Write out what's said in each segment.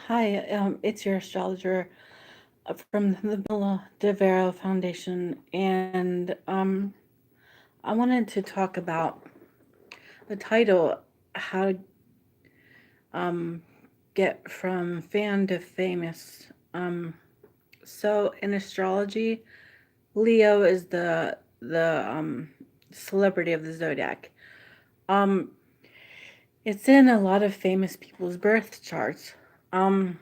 Hi, it's your astrologer from the Bill DeVero Foundation, and I wanted to talk about the title, how to um, get from fan to famous. So in astrology, Leo is the celebrity of the zodiac. Um, it's in a lot of famous people's birth charts. Um,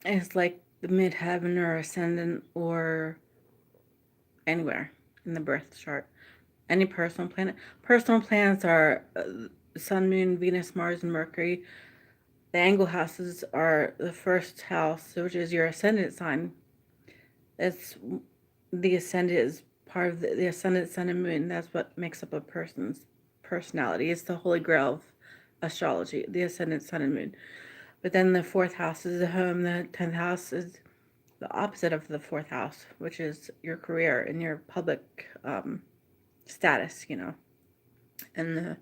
it's like the midheaven or ascendant or anywhere in the birth chart. Any personal planet. Personal planets are Sun, Moon, Venus, Mars, and Mercury. The angle houses are the first house, which is your ascendant sign. It's the ascendant is part of the ascendant sun and moon. That's what makes up a person's personality. It's the holy grail of astrology, the ascendant sun and moon. But then the fourth house is the home. The 10th house is the opposite of the fourth house, which is your career and your public status, And the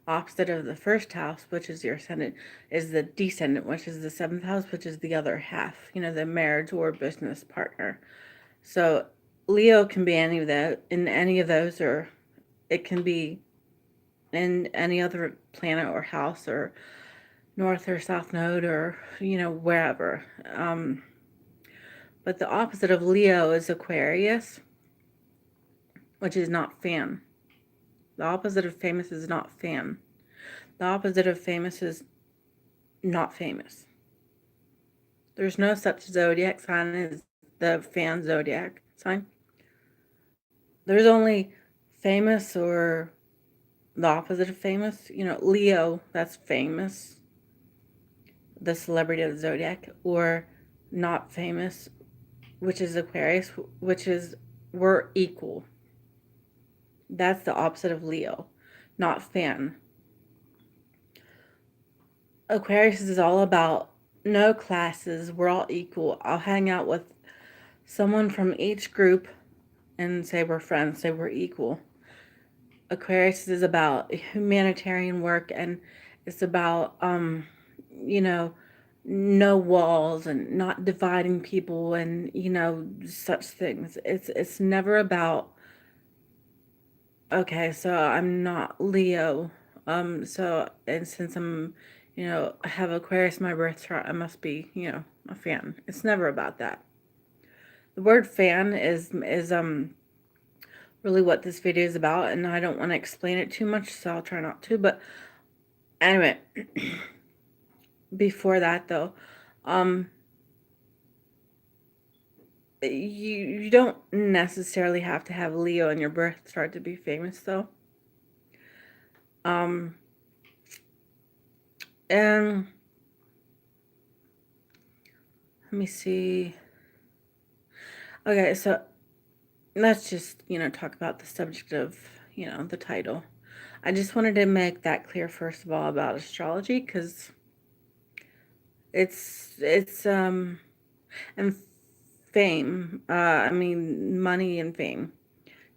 opposite of the first house, which is your ascendant, is the descendant, which is the seventh house, which is the other half, the marriage or business partner. So Leo can be any of that in any of those, or it can be in any other planet or house or north or south node or wherever. But the opposite of Leo is Aquarius, which is not fan. The opposite of famous is not fan. The opposite of famous is not famous. There's no such zodiac sign as the fan zodiac sign. There's only famous or the opposite of famous. Leo, that's famous, the celebrity of the zodiac, or not famous, which is Aquarius, which is we're equal. That's the opposite of Leo, not fan. Aquarius is all about no classes, we're all equal. I'll hang out with someone from each group and say we're friends, say we're equal. Aquarius is about humanitarian work, and it's about you know no walls and not dividing people and such things. It's never about, okay, so I'm not Leo, so and since I'm I have Aquarius in my birth chart, I must be a fan. It's never about that. The word fan is really what this video is about, and I don't want to explain it too much, so I'll try not to. But anyway, before that though, um, you don't necessarily have to have Leo in your birth chart to be famous though. Um, and let me see. Okay, so let's just talk about the subject of the title. I just wanted to make that clear first of all about astrology, because it's and fame. I mean, money and fame.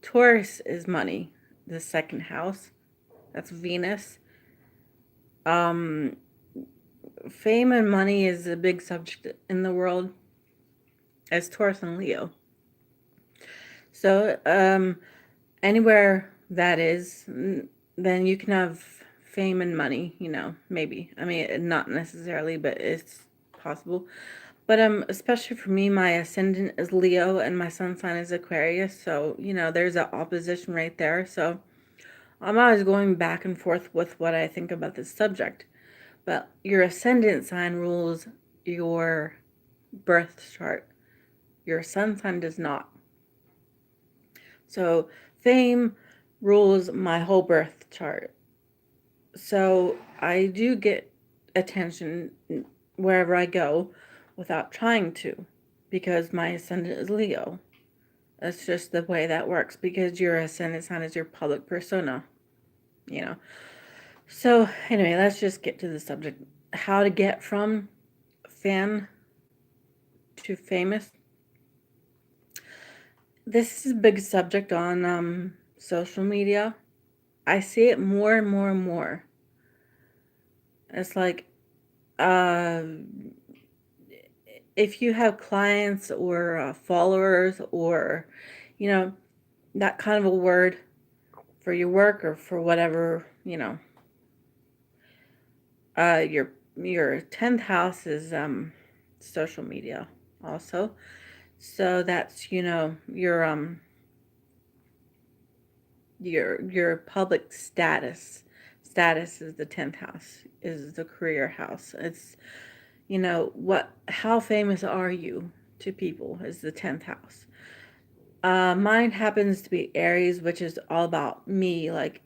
Taurus is money. The second house, that's Venus. Um, Fame and money is a big subject in the world as Taurus and Leo. So, anywhere that is, then you can have fame and money, maybe. I mean, not necessarily, but it's possible. But especially for me, my ascendant is Leo and my sun sign is Aquarius, so there's an opposition right there. So I'm always going back and forth with what I think about this subject. But your ascendant sign rules your birth chart. Your sun sign does not. So fame rules my whole birth chart. So I do get attention wherever I go without trying to, because my ascendant is Leo. That's just the way that works, because your ascendant sign is your public persona, you know. So anyway, let's just get to the subject. How to get from fan to famous. This is a big subject on social media. I see it more and more and more. It's like uh, if you have clients or followers or, you know, that kind of a word for your work or for whatever, your 10th house is social media also. So that's, your public status. Status is the 10th house, is the career house. It's, how famous are you to people is the 10th house. Mine happens to be Aries, which is all about me, like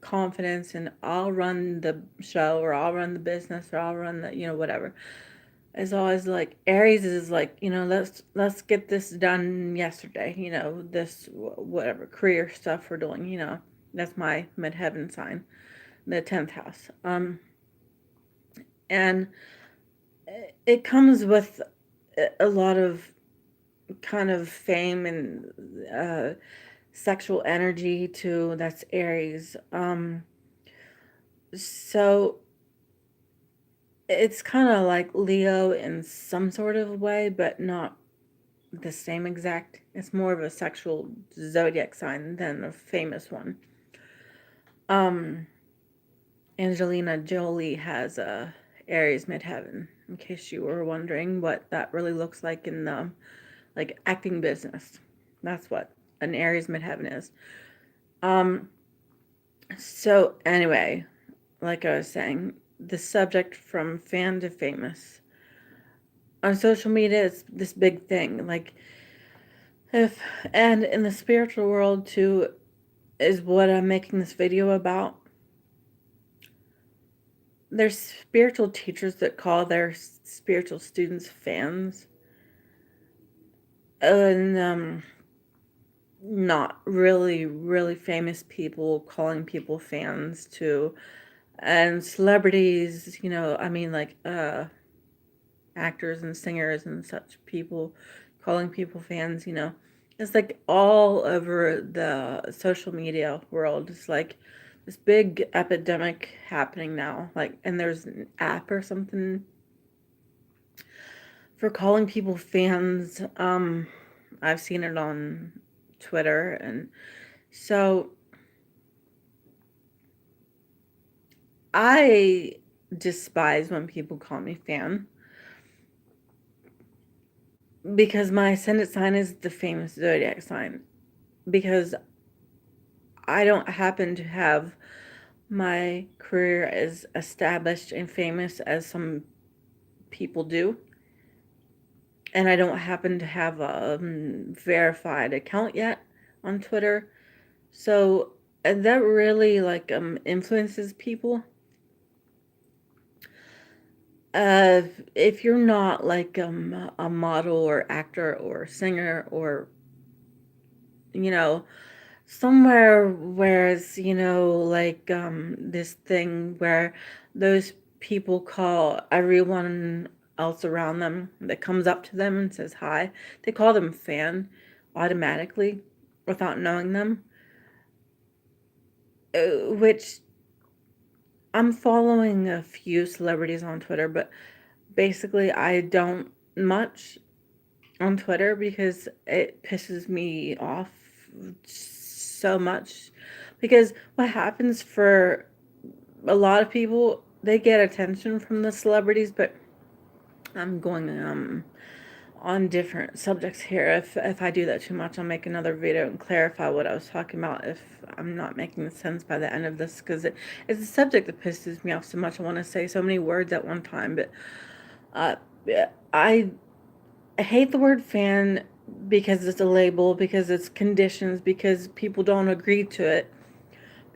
confidence, and I'll run the show, or I'll run the business, or I'll run the, whatever. It's always like Aries is like, let's get this done yesterday, this whatever career stuff we're doing, That's my midheaven sign, the 10th house. And it comes with a lot of kind of fame and sexual energy too. That's Aries. So it's kind of like Leo in some sort of way, but not the same exact. It's more of a sexual zodiac sign than a famous one. Angelina Jolie has a Aries midheaven, in case you were wondering what that really looks like in the like acting business. That's what an Aries midheaven is. Um, so anyway, like I was saying, the subject from fan to famous. On social media, it's this big thing. Like, if, and in the spiritual world too, is what I'm making this video about. There's spiritual teachers that call their spiritual students fans. And not really, really famous people calling people fans too. And celebrities, I mean, like, actors and singers and such people calling people fans, It's like all over the social media world. It's like this big epidemic happening now. Like, and there's an app or something for calling people fans. I've seen it on Twitter, and so I despise when people call me fan, because my ascendant sign is the famous zodiac sign. Because I don't happen to have my career as established and famous as some people do. And I don't happen to have a verified account yet on Twitter. So that really like influences people. Uh, if you're not like a model or actor or singer or, you know, somewhere where it's, like this thing where those people call everyone else around them that comes up to them and says hi, they call them fan automatically without knowing them, which I'm following a few celebrities on Twitter, but basically I don't much on Twitter because it pisses me off so much. Because what happens for a lot of people, they get attention from the celebrities, but I'm going on different subjects here. If I do that too much, I'll make another video and clarify what I was talking about if I'm not making sense by the end of this, because it's a subject that pisses me off so much. I want to say so many words at one time, but uh, I hate the word fan because it's a label, because it's conditions, because people don't agree to it,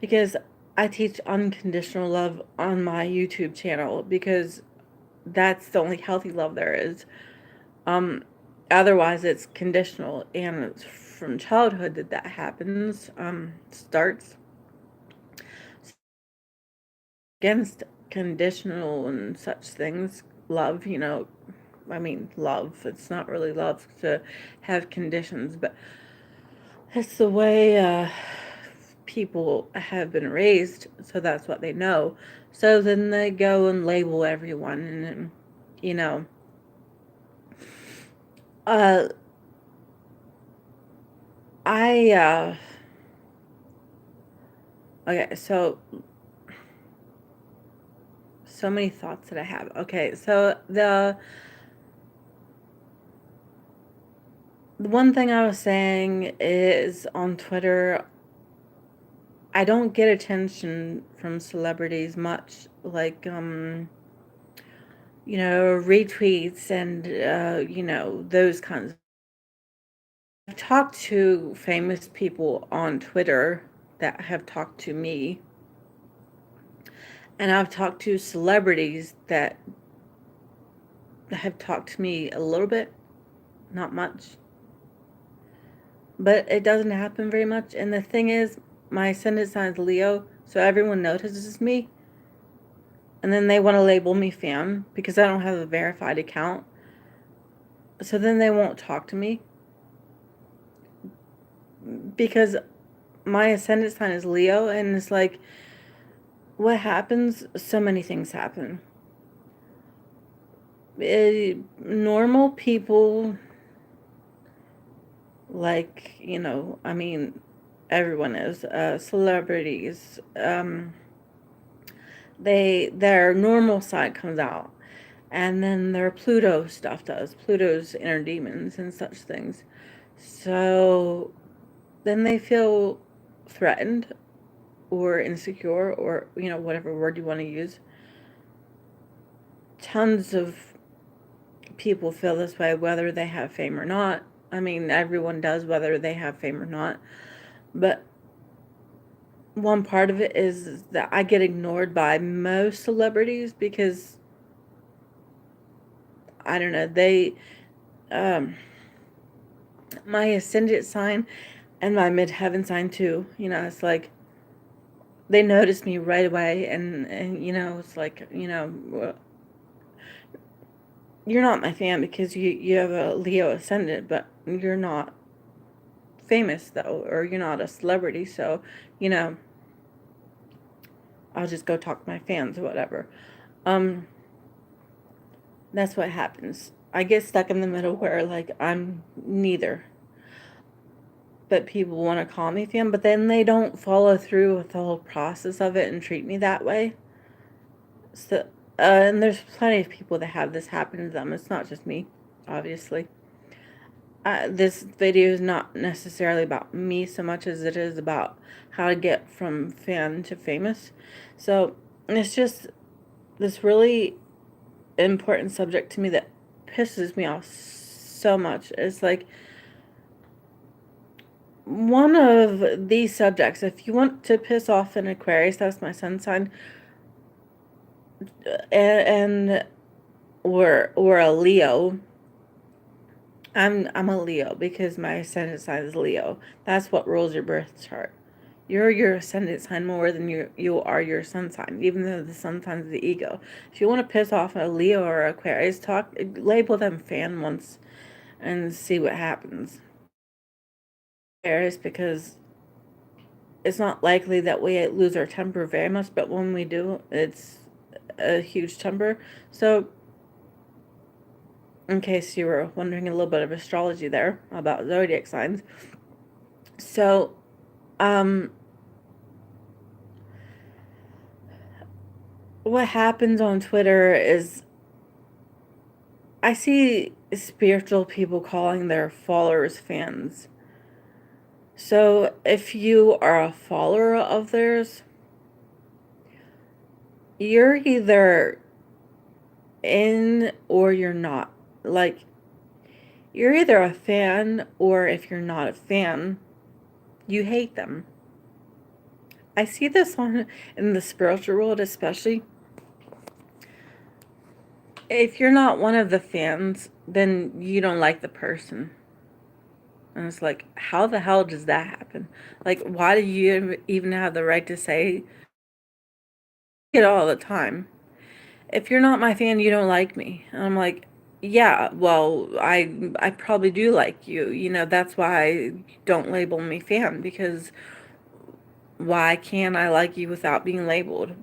because I teach unconditional love on my YouTube channel, because that's the only healthy love there is. Um, Otherwise it's conditional, and it's from childhood that happens, starts against conditional and such things. Love, I mean, love, it's not really love to have conditions, but it's the way people have been raised, so that's what they know. So then they go and label everyone, and you know, uh, I okay, so many thoughts that I have. Okay, so the one thing I was saying is on Twitter, I don't get attention from celebrities much, like retweets and those kinds. I've talked to famous people on Twitter that have talked to me, and I've talked to celebrities that have talked to me a little bit, not much. But it doesn't happen very much. And the thing is, my ascendant sign is Leo, so everyone notices me. And then they want to label me fan because I don't have a verified account. So then they won't talk to me because my ascendant sign is Leo, and it's like, what happens? So many things happen. Normal people, like, I mean, everyone is, celebrities, their normal side comes out, and then their Pluto stuff does. Pluto's inner demons and such things. So then they feel threatened or insecure, or whatever word you want to use. Tons of people feel this way whether they have fame or not. I mean, everyone does whether they have fame or not. But one part of it is that I get ignored by most celebrities because I don't know, um my ascendant sign and my midheaven sign too, it's like they notice me right away, and it's like, well, you're not my fan because you have a Leo ascendant, but you're not famous though, or you're not a celebrity, so you know I'll just go talk to my fans or whatever. um that's what happens. I get stuck in the middle where, like, I'm neither, but people want to call me fan, but then they don't follow through with the whole process of it and treat me that way. So and there's plenty of people that have this happen to them. It's not just me, obviously. This video is not necessarily about me so much as it is about how to get from fan to famous. So it's just this really important subject to me that pisses me off so much. It's like one of these subjects, if you want to piss off an Aquarius, that's my sun sign, and or a Leo. I'm a Leo because my ascendant sign is Leo. That's what rules your birth chart. You're your ascendant sign more than you are your sun sign, even though the sun sign is the ego. If you want to piss off a Leo or Aquarius, label them fan once and see what happens. Aquarius, because it's not likely that we lose our temper very much, but when we do, it's a huge temper. So, in case you were wondering, a little bit of astrology there about zodiac signs. So, um, what happens on Twitter is I see spiritual people calling their followers fans. So if you are a follower of theirs, you're either in or you're not. Like, you're either a fan, or if you're not a fan, you hate them. I see this in the spiritual world, especially. If you're not one of the fans, then you don't like the person. And it's like, how the hell does that happen? Like, why do you even have the right to say it all the time? If you're not my fan, you don't like me. And I'm like, yeah, well, I probably do like you. That's why I don't label me fan, because why can't I like you without being labeled?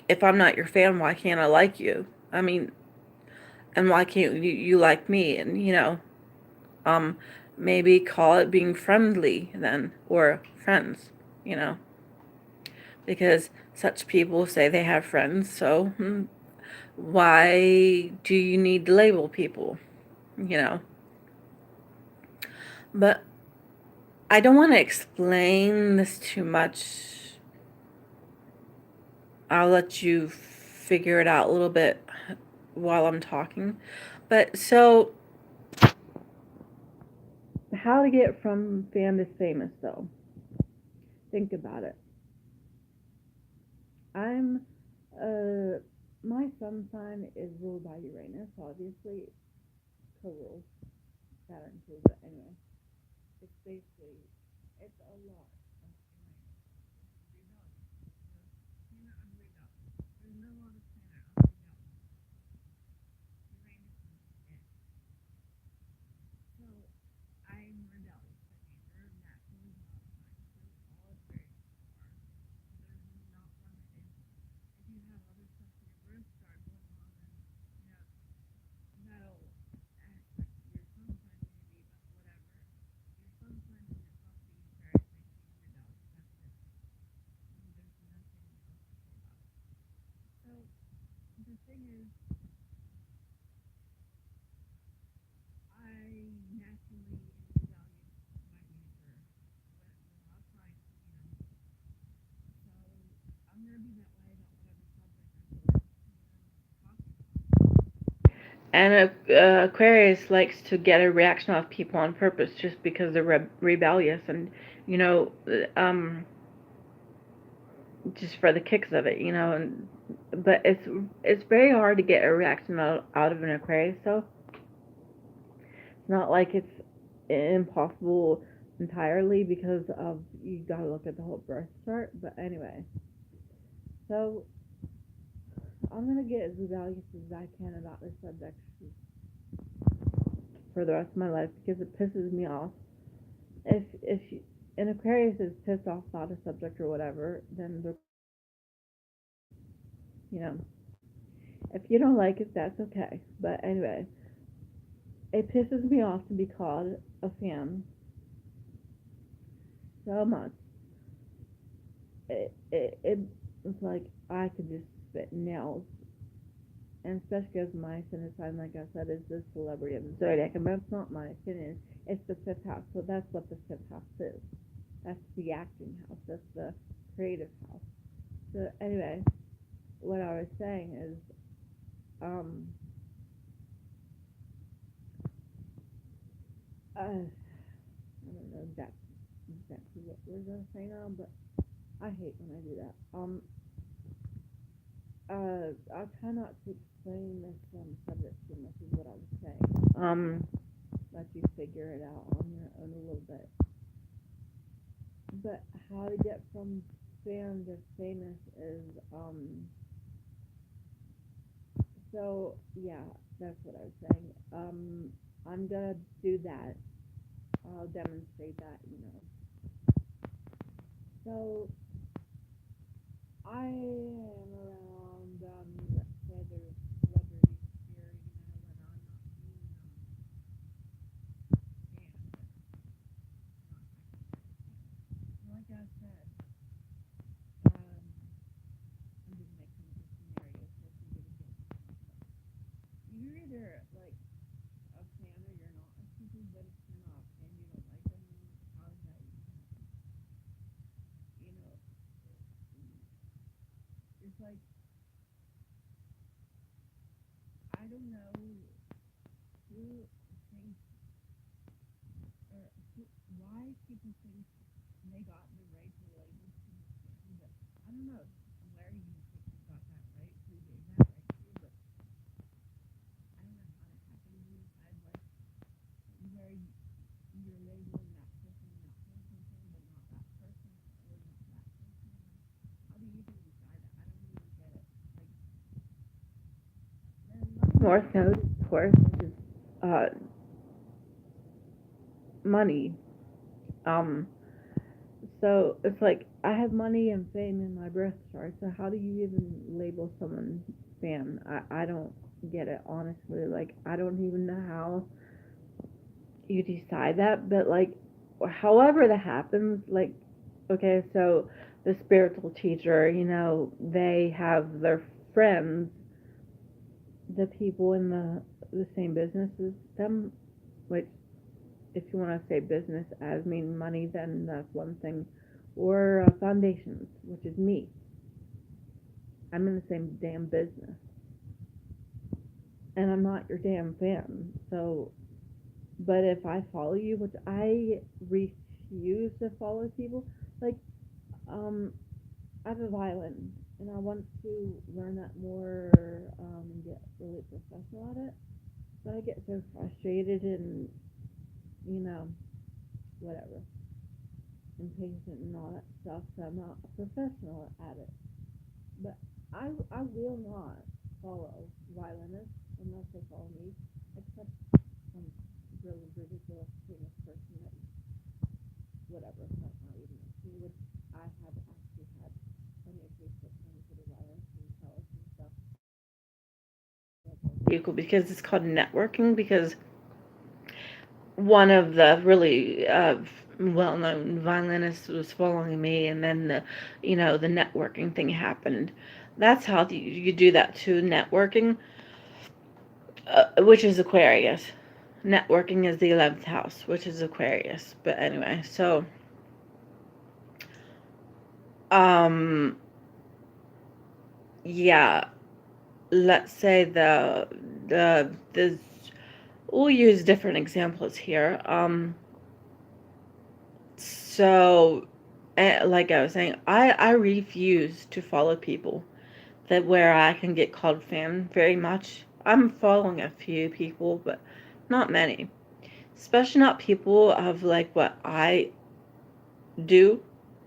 if I'm not your fan, why can't I like you? I mean, and why can't you like me? And, um, maybe call it being friendly then, or friends, you know, because such people say they have friends, so why do you need to label people, you know? But I don't want to explain this too much. I'll let you figure it out a little bit while I'm talking. But so, how to get from fan to famous, though? Think about it. I'm, uh, my sun sign is ruled by Uranus, obviously, co-ruled Saturn too, but anyway, it's basically, it's a lot. And Aquarius likes to get a reaction off people on purpose just because they're rebellious and, you know, just for the kicks of it, And but it's very hard to get a reaction out of an Aquarius, so it's not like it's impossible entirely because of you gotta look at the whole birth chart. But anyway, so I'm gonna get as rebellious as I can about this subject for the rest of my life because it pisses me off. If an Aquarius is pissed off about a subject or whatever, then they're, you know, if you don't like it, that's okay. But anyway, it pisses me off to be called a fan so much. It's like I could just spit nails. And especially because my ascendant sign, like I said, is the celebrity of the zodiac, and that's not my opinion. It's the fifth house, so that's what the fifth house is. That's the acting house. That's the creative house. So anyway, what I was saying is, um, I don't know exactly what we're gonna say now, but I hate when I do that. I'll try not to explain this subject too much. Is what I was saying. Let you figure it out on your own a little bit. But how to get from fan to famous is So yeah, that's what I was saying. I'm gonna do that. I'll demonstrate that. So I am around, let's say there's celebrities here, when I'm not being, banned. Like I said, I'm just making up a scenario so if you get you're either like a fan or you're not of people, but if you're not and you don't like them, how is that even happen? You know, it's like, I don't know who thinks, or who, why people think they got the right to label people fan, but I don't know where you think you got that right, who gave that right to you, but I don't know how that happened inside, like, where you're labeling that person fan, but not that person, or not that person. Like, how do you even decide that? I don't even get it. Like, then North Node, of course, is money. Um, So it's like I have money and fame in my birth chart. So how do you even label someone fan? I don't get it, honestly. Like I don't even know how you decide that, but like however that happens, like okay, so the spiritual teacher, they have their friends, the people in the same business as them, which if you want to say business as mean money, then that's one thing. Or foundations, which is me. I'm in the same damn business, and I'm not your damn fan. So, but if I follow you, which I refuse to follow people, like um, I have a violin, and I want to learn that more and get really professional at it. But I get so frustrated and you know whatever impatient and all that stuff. So I'm not a professional at it. But I will not follow violinists unless they follow me, except some really ridiculous famous person that whatever, that's not even a thing, which I have actually had plenty of Facebook friends that are violinists and cellists and stuff. Pretty cool because it's called networking because one of the really well-known violinists was following me, and then the networking thing happened. That's how you do that too. Networking, which is Aquarius. Networking is the 11th house, which is Aquarius. But anyway, so um, yeah. Let's say the we'll use different examples here. So, like I was saying, I refuse to follow people that where I can get called fan very much. I'm following a few people, but not many. Especially not people of like what I do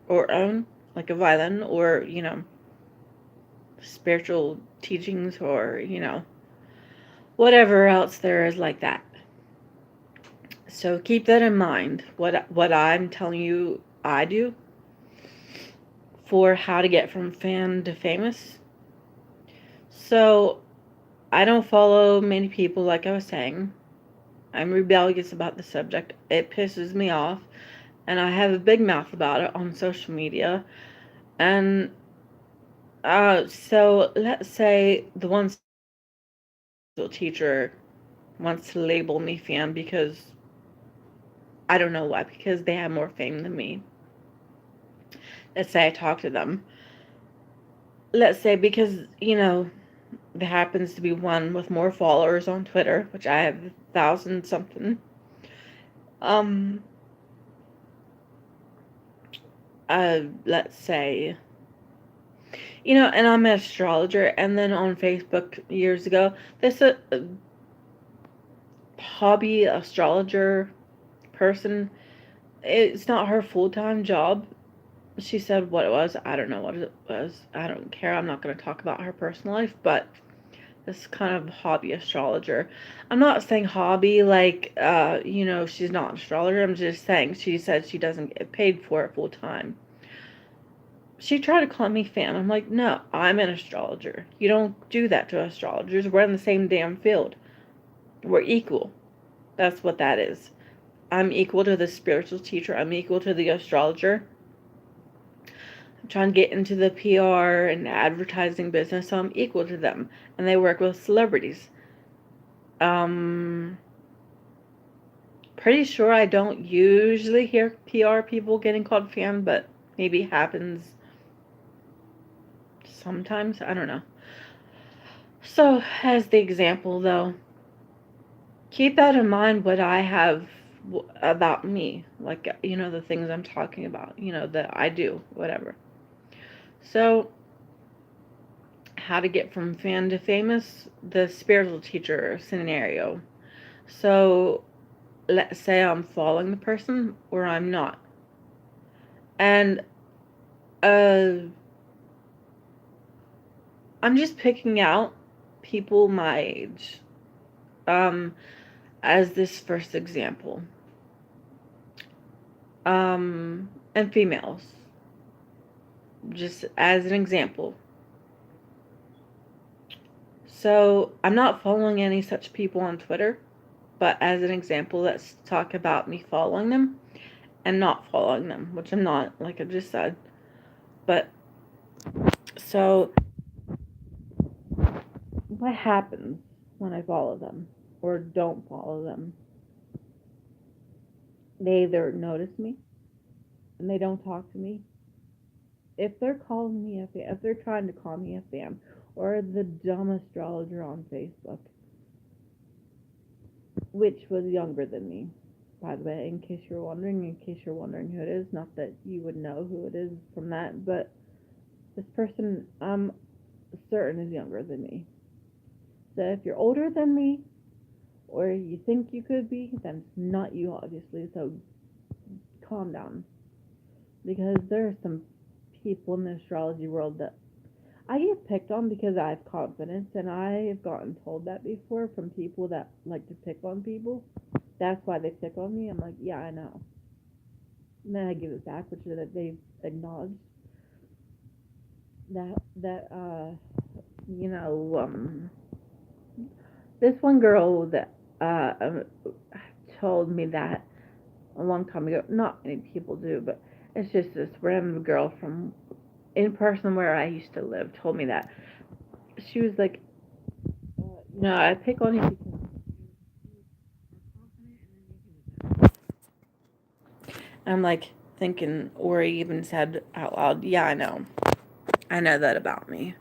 or own, like a violin or, spiritual teachings or, whatever else there is like that. So keep that in mind. What I'm telling you I do for how to get from fan to famous. So I don't follow many people like I was saying. I'm rebellious about the subject. It pisses me off. And I have a big mouth about it on social media. And so let's say the one teacher wants to label me fan because I don't know why, because they have more fame than me. Let's say I talk to them. Let's say because, there happens to be one with more followers on Twitter, which I have 1,000 something. Um, let's say, and I'm an astrologer, and then on Facebook years ago, there's a hobby astrologer person. It's not her full-time job. She said what it was. I don't know what it was. I don't care. I'm not going to talk about her personal life, but this kind of hobby astrologer. I'm not saying hobby like, she's not an astrologer. I'm just saying she said she doesn't get paid for it full time. She tried to call me fan. I'm like, no, I'm an astrologer. You don't do that to astrologers. We're in the same damn field. We're equal. That's what that is. I'm equal to the spiritual teacher. I'm equal to the astrologer. I'm trying to get into the PR and advertising business, so I'm equal to them. And they work with celebrities. Um, Pretty sure I don't usually hear PR people getting called fan, but maybe it happens sometimes. I don't know. So, as the example, though, keep that in mind what I have about me. Like, the things I'm talking about, that I do, whatever. So, how to get from fan to famous, the spiritual teacher scenario. So, let's say I'm following the person or I'm not. And, I'm just picking out people my age as this first example. and females. Just as an example. So I'm not following any such people on Twitter, but as an example, let's talk about me following them and not following them, which I'm not, like I just said. But so what happens when I follow them or don't follow them? They either notice me and they don't talk to me. If they're calling me a fan, if they're trying to call me a fan, or the dumb astrologer on Facebook, which was younger than me, by the way, in case you're wondering who it is, not that you would know who it is from that, but this person I'm certain is younger than me. So if you're older than me, or you think you could be, then it's not you, obviously, so calm down. Because there are some people in the astrology world that I get picked on because I have confidence, and I have gotten told that before from people that like to pick on people. That's why they pick on me. I'm like, yeah, I know. And then I give it back, which is that they've acknowledged that you know this one girl that told me that a long time ago. Not many people do, but it's just this random girl from in person where I used to live told me that. She was like, no, I pick on you because I'm like thinking, or even said out loud, yeah, I know. I know that about me.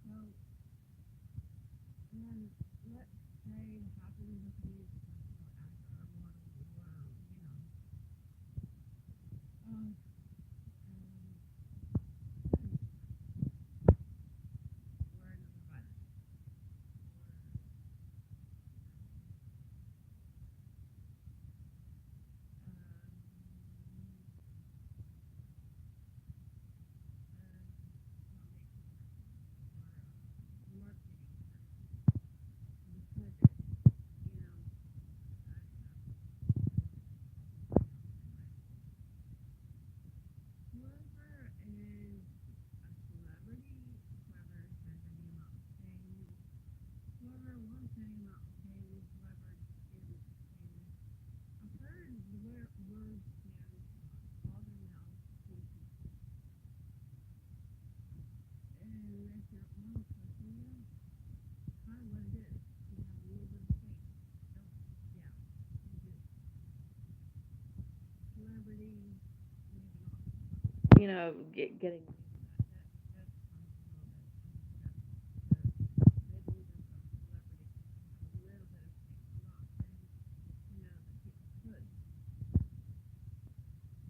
So, and then let's say it happens with these actor or model or, um, or another violence or, marketing because, you know, whoever is a celebrity, whoever has any amount of fame, whoever wants any amount of fame, whoever is famous, I've heard the word can call their mouth to people. And if you're on social media, kind of what it is. You have a little bit of fame. So, yeah, you do. Celebrity, maybe not. You know, getting that comes a little bit from the maybe even some celebrities have a little bit of fame. I'm not saying, that people could,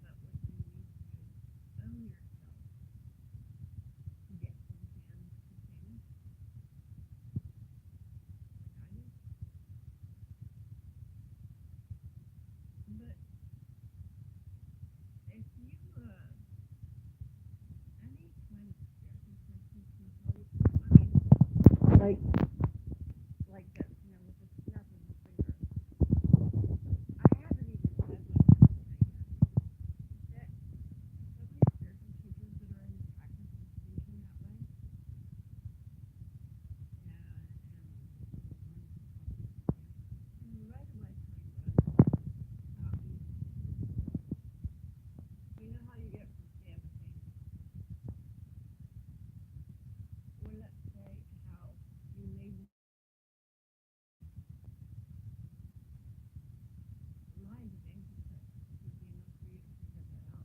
but what you need to do is own yourself to get from fans to famous, like I did. But if you, any kind of spiritual person can tell you, like, like this, with the snap of the finger. I haven't even said what I'm going to say yet. That so many spiritual teachers that are in the practice of thinking that way, and right away tell you what I know about me. You know how you get from fan to fame? Or let's say how you made my example that it's easy enough for you to figure that out.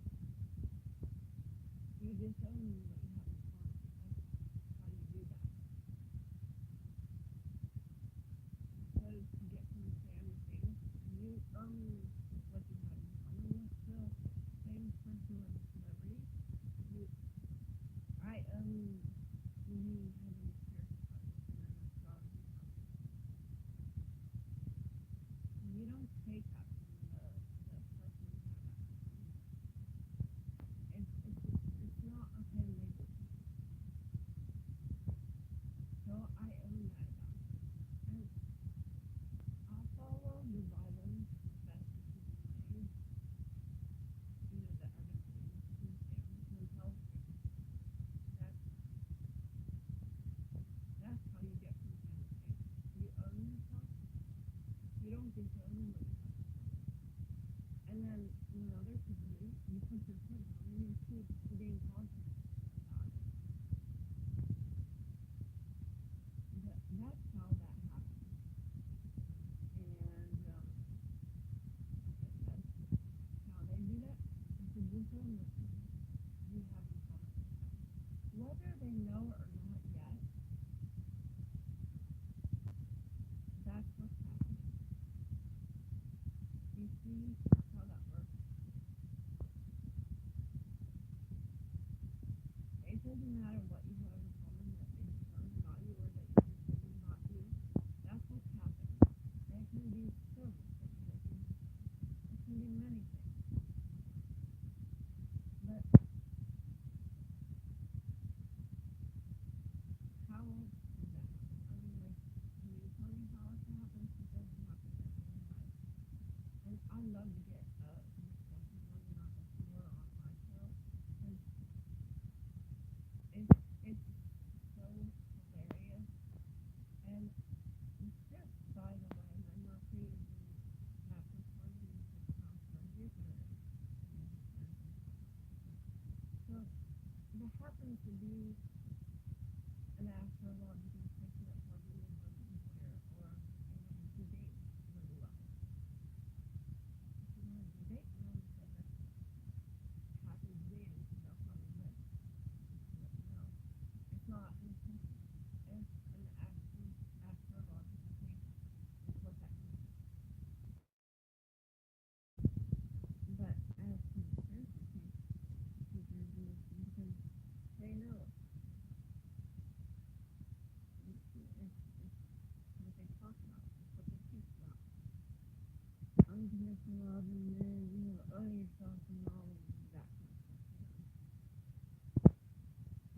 You disown what you have in common. That's how you do that. Because to get from fan to fame, you own what you have in common with the famous person or the celebrity. You, I own me having a spiritual practice and an astrology practice. You don't take that from the person you have that in common with. It's not a pen label system. So I own that about me. And I'll follow the guidelines as best as humanly made, that are going to bring me to family mental fame. That's that's how you get from fan to fame. You own yourself. You don't disown what you have in common. And then when others disown you, you put your foot down and you keep being positive about it. That's how that happens. And like I said, how they do that is to disown what you have in common with them. Whether they know it or not yet, that's what's happening. You see how that works? It doesn't matter what you have in common that they disown about you or that you disown about you. That's what's happening. It can be several things. It can be many things. But how else does that happen? I mean, like, can you tell me how else it happens? It doesn't happen that way in life. And I love to get discussions on that before on my show because it's so hilarious. And just by the way, my Mercury is in Capricorn in the sixth house where Jupiter is. And Jupiter is in Capricorn. So there happens to be an astrological placement for me and my employer or if you wanted to date really well. If you wanted to date well, then happens then because I'll probably let you know. know, it's what they talk about. It's what they teach about. Unconditional love and then, own yourself and all of that kind of stuff.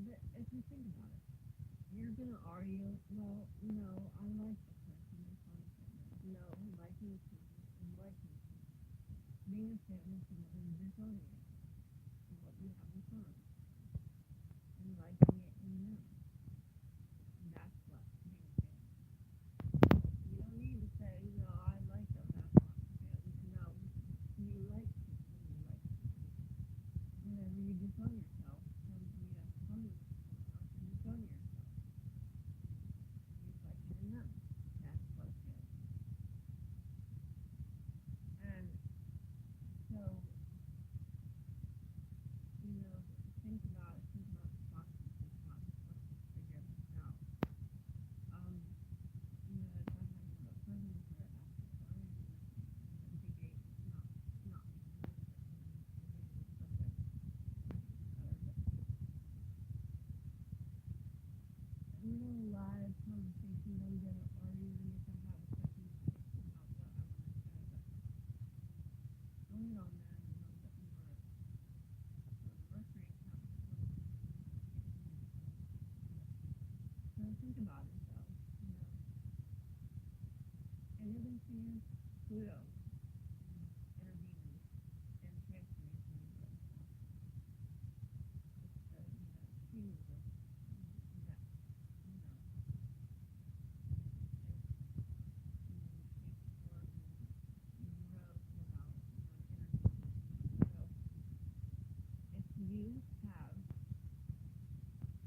But if you think about it, you're gonna argue, well, no, I like the person that's on the family. No, liking changes and liking changes. Being a fan is something disowning it. What you have in common. And liking it in them. That's what being a fan is. You don't need to say, I like them, that's not a fan. No, you like people, you like people. Whenever you disown yourself, then you have fun with someone else, you disown yourself. You like it in them. That's what it is. And so, think about it, think about the boxes, think about it, let's figure this out. If I had a friend who were asking for anything with me, and the gate, not this, but the subject, a lot of conversations I'm gonna argue, even if I have a second conversation about what I want to say, but going on that a little bit more, Mercury and Capricorn, so think about it though, and you've been seeing Pluto intervening and transformation in your life. It's the, shoes of that, if you have,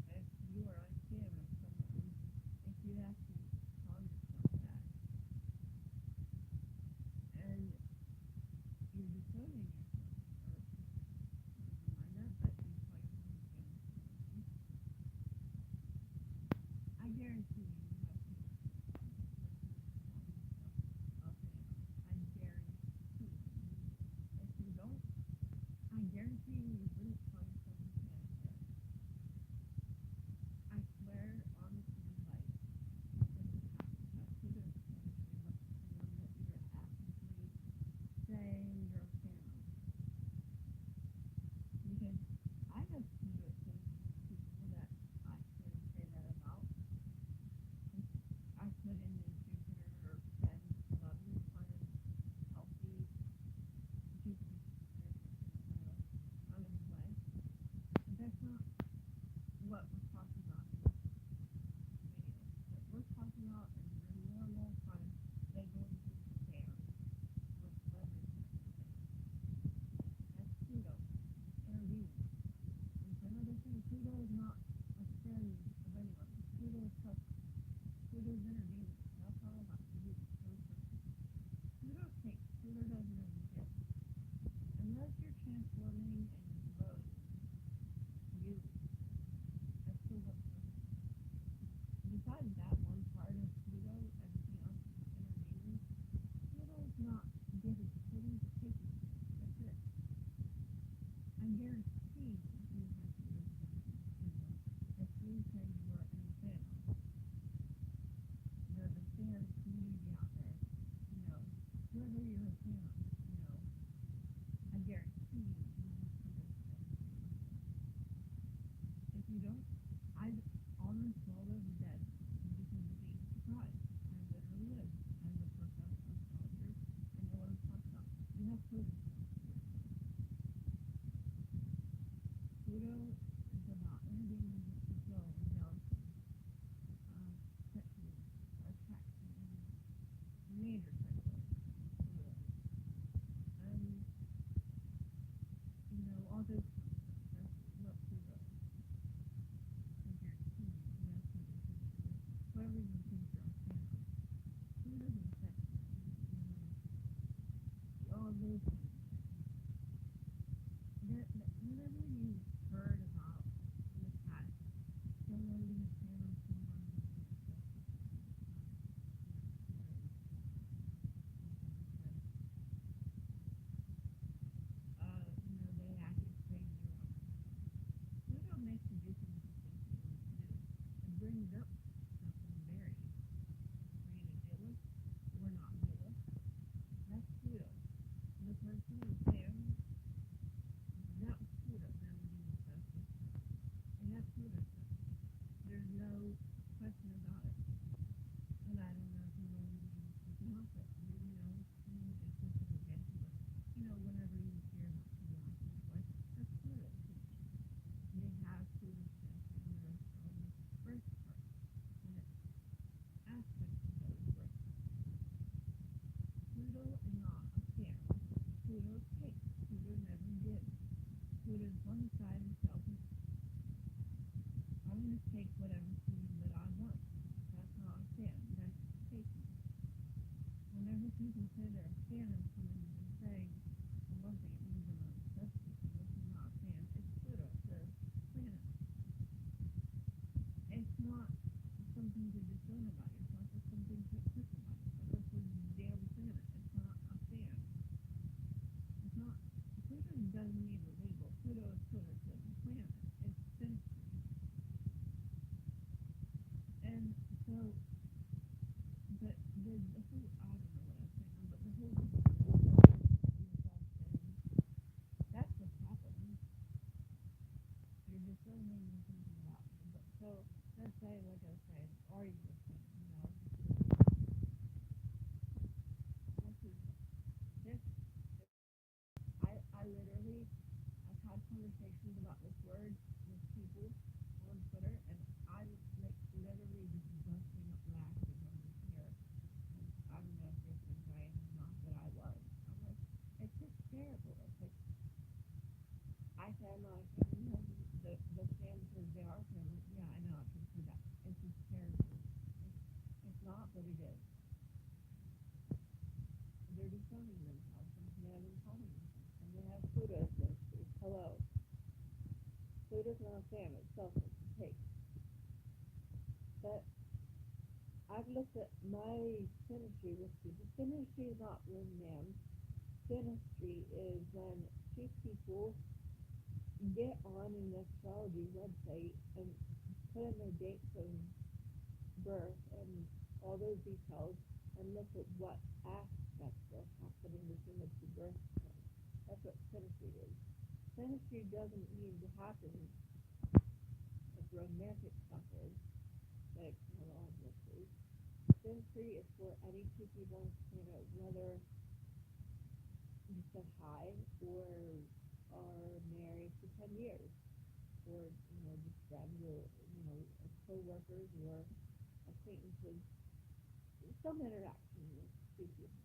if you are a fan of someone, if you have to call yourself that, and you're disowning yourself, or never mind that, but you call yourself a fan of someone, I guarantee you have people I guarantee. If you don't, I guarantee you wouldn't call yourself a fan of theirs. I swear on your life, this is how Pluto is actually what someone that you're actively saying you're a fan of. Because I have Pluto people that I could say that about. I put in the Jupiter, friends, loving, fun, healthy, Jupiter, out of his way. But that's not what we're talking about in this video. What we're talking about is your normal kind of regular fair with celebrities and everything. That's Pluto intervening. And for another thing, Pluto is not a friend of anyone. Pluto is tough. Pluto's intervening. That's all about you, person. Pluto takes. Pluto doesn't even give. Unless you're transforming and growing, you, that's still what's going on. Besides that one part of Pluto, everything else is intervening. Pluto's not giving. Pluto's taking. That's it. I guarantee you have to listen to Pluto. If you say you are a fan of, there's a fan community out there, whoever you're a fan of, I guarantee you have to listen to Pluto. If you don't, I'd almost roll over dead because of being surprised. I literally would. As a professional astrologer, I know what I'm talking about. You have Pluto. Pluto is about intervening with flow and jealousy, sexual attraction, major sexual Pluto. And, all those kind of stuff. That's what Pluto is. I guarantee you, that's what it is for whoever you think you're a fan of. Pluto's in sex, all those kind of things. Whenever you've heard about in the past someone being a fan of someone they acted crazy or whatever. Pluto makes you do things cleaned up stuff and buried. For you to deal with or not deal with. That's Pluto. The person in Sam, that was Pluto, them being associated. And that's Pluto stuff. There's no question about it. And I don't know if you know anything about it. It's just an example, but whenever you hear about people acting that way, that's Pluto. They have Pluto stuff in their birth chart. And it aspects of those birth charts. Pluto is not a scam. Pluto takes. Pluto never gives. Pluto's one side himself. I'm going to take whatever food that I want. That's not a fan. That's taking. Whenever people say they're a fan of someone, they're saying, well, one thing it means they're not obsessed with you. This is not a fan. It's Pluto. It's a planet. It's not something to disown about yourself. It's something to accept about yourself. It's a damn planet. It's not a fan. It's not. Pluto doesn't need a label. Pluto is Pluto. It's a planet. It's synastry. And so, but the whole, I don't know what I was saying, but the whole that's what's happening. You're disowning and thinking about me. But so, let's say, like I was saying, are you listening? This is, this, I literally, I've had conversations about this word with people on Twitter, and I'm like literally just busting up laughing on this here. I don't know if you're crying or not, but I was. I'm like, it's hysterical. It's like, I said, I'm not a fan of the fan says they are a fan. Like, yeah, I know, I can see that. It's hysterical. It's not, but it is. They're disowning themselves and they have calling themselves. And they have Pluto as this. Hello. Pluto's not a fan, it's selfish. It takes. But I've looked at my synastry with people. Synastry is not when man. Synastry is when two people get on an astrology website and put in their dates of birth and all those details and look at what aspects are happening between the two birth charts. That's what synastry is. Synastry doesn't mean to happen like romantic stuff is, like astrologically. Synastry is for any two people on the planet, whether you said hi or are married for 10 years or just friends or co-workers or acquaintances, some interaction with two people,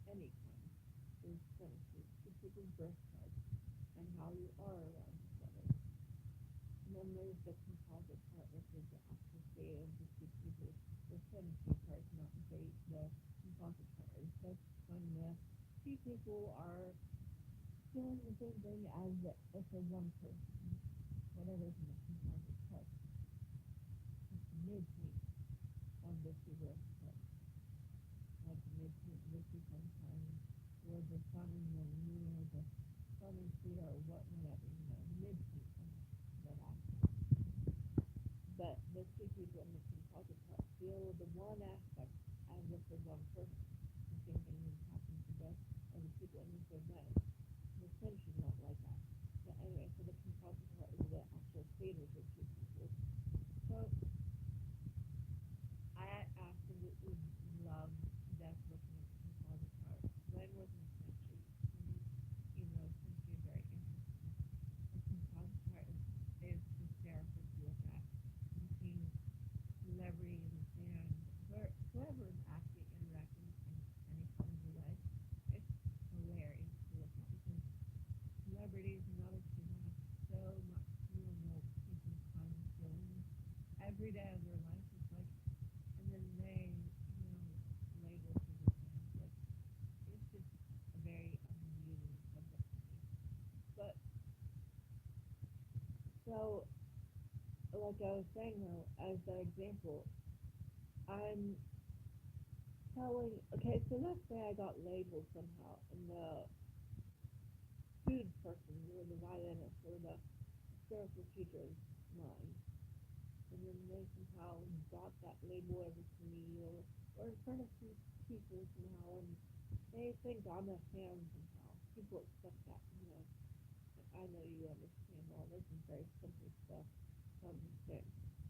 any kind, is synastry. Two people's birth charts and how you are around each other. And then there's the composite part, which is the actual state of the two people. The synastry part, not the composite part. It's just when the two people are doing the same thing as if a one person, whatever's in the composite part. It's the midpoint of the two birth charts. Like the midpoint of the two signs, or the sun and the moon, or the sun and Pluto, or whatever, midpoint of that aspect. But the two people in the composite part feel the one aspect as if they're one person. The same thing is happening to the people in the same way. The synastry is not like that. But anyway, so the composite part is the actual state of the two people. So I absolutely love death looking at the composite part. When was my synastry? Synastry is very interesting. The composite part is hysterical to look at. Between celebrity and whoever is actually interacting in any kind of way, it's hilarious to look at because celebrities and other people have so much normal people kind of feelings every day of their life. It's like, and then they, label people fans. Like, it's just a very amusing subject to me. But, so, like I was saying though, as an example, I'm okay, so let's say I got labeled somehow in the food person or the violinist or the spiritual teacher's mind. and then they somehow brought that label over to me or in front of some people somehow, and they think I'm a fan somehow. People accept that, you know. I know you understand all this is very simple stuff to understand.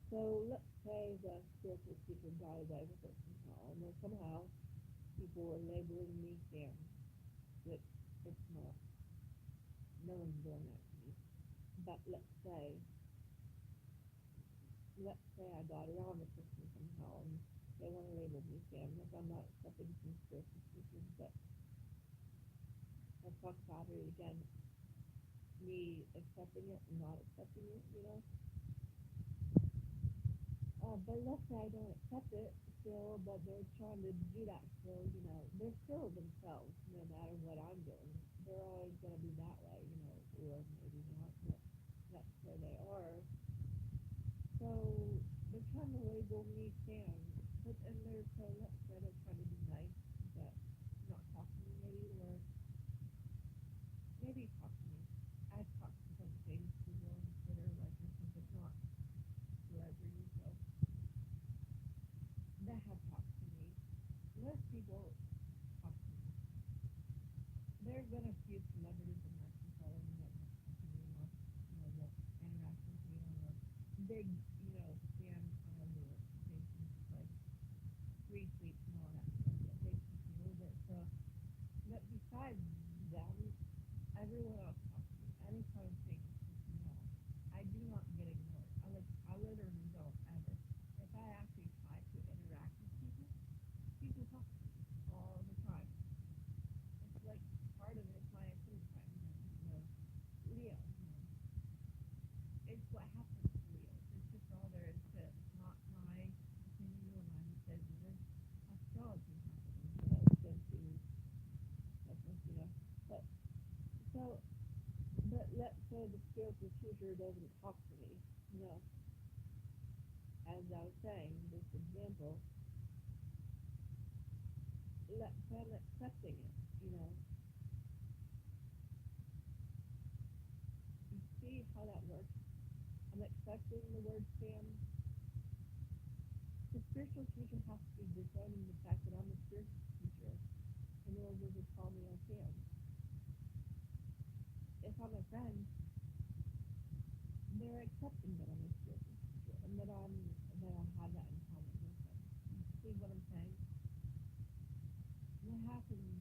So let's say the spiritual teacher got away with it somehow, and then somehow people were labeling me Sam, which it's not. No one's doing that to me. But let's say I got around the person somehow, and they want to label me Sam, if I'm not accepting some spiritual teachers, but let's talk about it again. Me accepting it and not accepting it, you know. But let's say I don't accept it still, but they're trying to do that still, you know. They're still themselves, no matter what I'm doing. They're always going to be that way, you know, or maybe not, but that's where they are. So they're trying to label me Sam, but and they're so let's say they're trying to be nice, but not talk to me maybe, or maybe talk to me. I've talked to some famous people on Twitter, like or something, not celebrities, so that have talked to me. Most people talk to me. There's been a few celebrities in Mexico and that have talked to me, that interact with me on a big, scam kind of basis, like free sweets and all that stuff that makes me feel a little bit. So, but besides them, everyone else talks to me. Any kind of thing, I do not get ignored. I literally don't ever. If I actually try to interact with people, people talk to me all the time. It's like part of it is my opinion. Leo. It's what happens to Leos. It's just all there is to it. It's not my opinion or my decision. Astrology happens. But so, but let's say the spiritual teacher doesn't talk to me. You know, as I was saying, this example, let's say I'm accepting it. You know, you see how that works. I'm accepting the word Sam. The spiritual teacher has to be disowning the fact that I'm a spiritual teacher in order to call me a Sam. If I'm a friend, they're accepting that I'm a spiritual teacher and that I have that in common with them. You see what I'm saying? What happens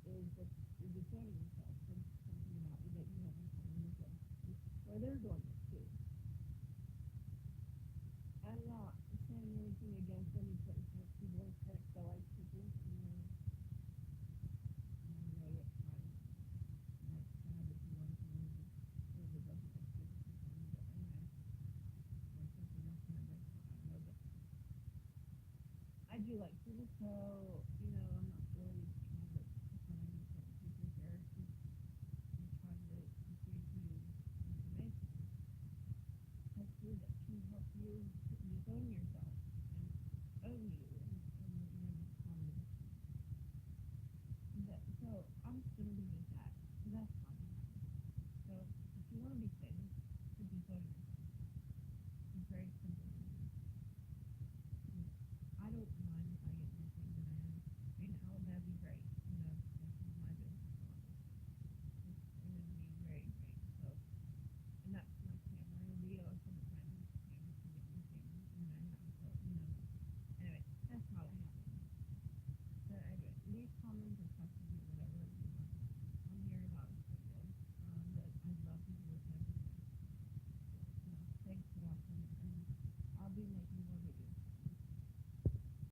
is that you're disowning yourself from something about you that you have in common with them. Or they're doing it too. I'm not saying anything against any certain people or sex. I like people, and it's fine. Like, kind of if you want to live it doesn't make sense to me, but anyway, or something else in my brain, I don't know, but I do like people, so, I'm not really trying to find certain people's heritage and trying to give you information, hopefully that can help you disown yourself and own you and just kind of, so I'm just going to be